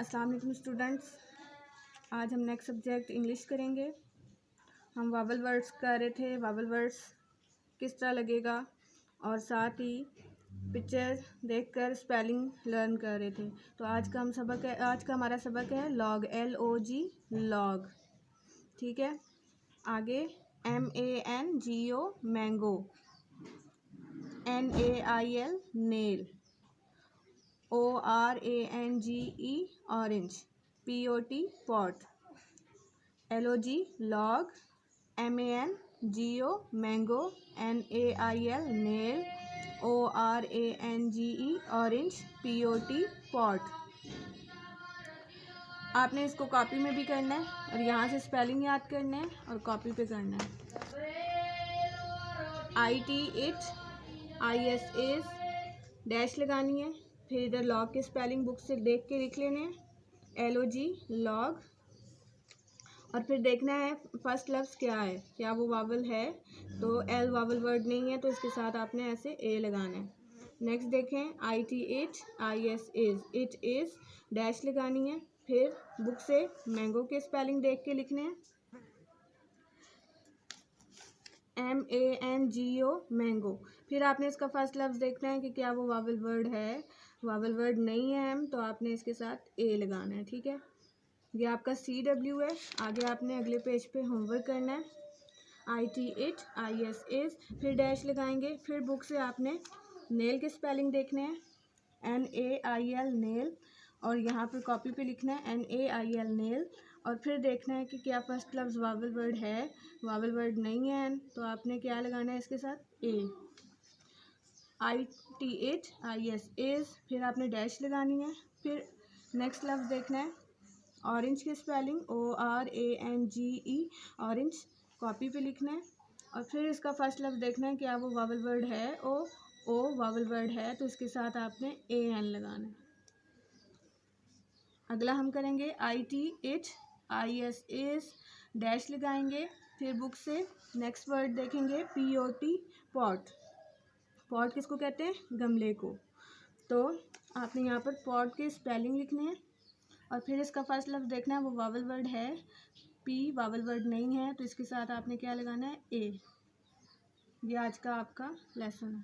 अस्सलाम वालेकुम स्टूडेंट्स। आज हम नेक्स्ट सब्जेक्ट इंग्लिश करेंगे। हम वावल वर्ड्स कर रहे थे, वावल वर्ड्स किस तरह लगेगा, और साथ ही पिक्चर देखकर स्पेलिंग लर्न कर रहे थे। तो आज का हमारा सबक है लॉग, LOG लॉग। ठीक है, आगे MANGO mango, NAIL nail, ORANGE orange, POT pot, LOG log, MANGO mango, NAIL nail, ORANGE orange, POT pot. आपने इसको कॉपी में भी करना है और यहाँ से स्पेलिंग याद करना है और कॉपी पे करना है। IT it, IS is, dash लगानी है, फिर इधर लॉग के स्पेलिंग बुक से देख के लिख लेने हैं, LOG लॉग, और फिर देखना है फर्स्ट लफ्ज़ क्या है, क्या वो वावल है। तो L वावल वर्ड नहीं है तो इसके साथ आपने ऐसे A लगाना है। नेक्स्ट देखें, IT it, IS is, it is, dash लगानी है, फिर बुक से मैंगो के स्पेलिंग देख के लिखने हैं, MANGO मैंगो। फिर आपने इसका फर्स्ट लफ्ज़ देखना है कि क्या वो वावल वर्ड है। वावल वर्ड नहीं है M तो आपने इसके साथ A लगाना है। ठीक है, ये आपका CW है। आगे आपने अगले पेज पे होमवर्क करना है। IT इट, IS इज, फिर डैश लगाएंगे, फिर बुक से आपने नेल के स्पेलिंग देखने हैं, NAIL नेल, और यहाँ पर कॉपी पे लिखना है NAIL नेल, और फिर देखना है कि क्या फर्स्ट लफ्ज़ वावल वर्ड है। वावल वर्ड नहीं है तो आपने क्या लगाना है इसके साथ A। IT it, IS is, फिर आपने डैश लगानी है, फिर नेक्स्ट लफ्ज़ देखना है ऑरेंज की स्पेलिंग ORANGE ऑरेंज, कॉपी पे लिखना है, और फिर इसका फर्स्ट लफ्ज़ देखना है क्या वो वावल वर्ड है। O वावल वर्ड है तो इसके साथ आपने AN लगाना है। अगला हम करेंगे IT it, IS is, dash लगाएंगे, फिर बुक से नेक्स्ट वर्ड देखेंगे POT पॉट। पॉट किसको कहते हैं? गमले को। तो आपने यहाँ पर पॉट के स्पेलिंग लिखने हैं और फिर इसका फर्स्ट लफ्ज़ देखना है वो वावल वर्ड है। P वावल वर्ड नहीं है तो इसके साथ आपने क्या लगाना है A। ये आज का आपका लेसन है।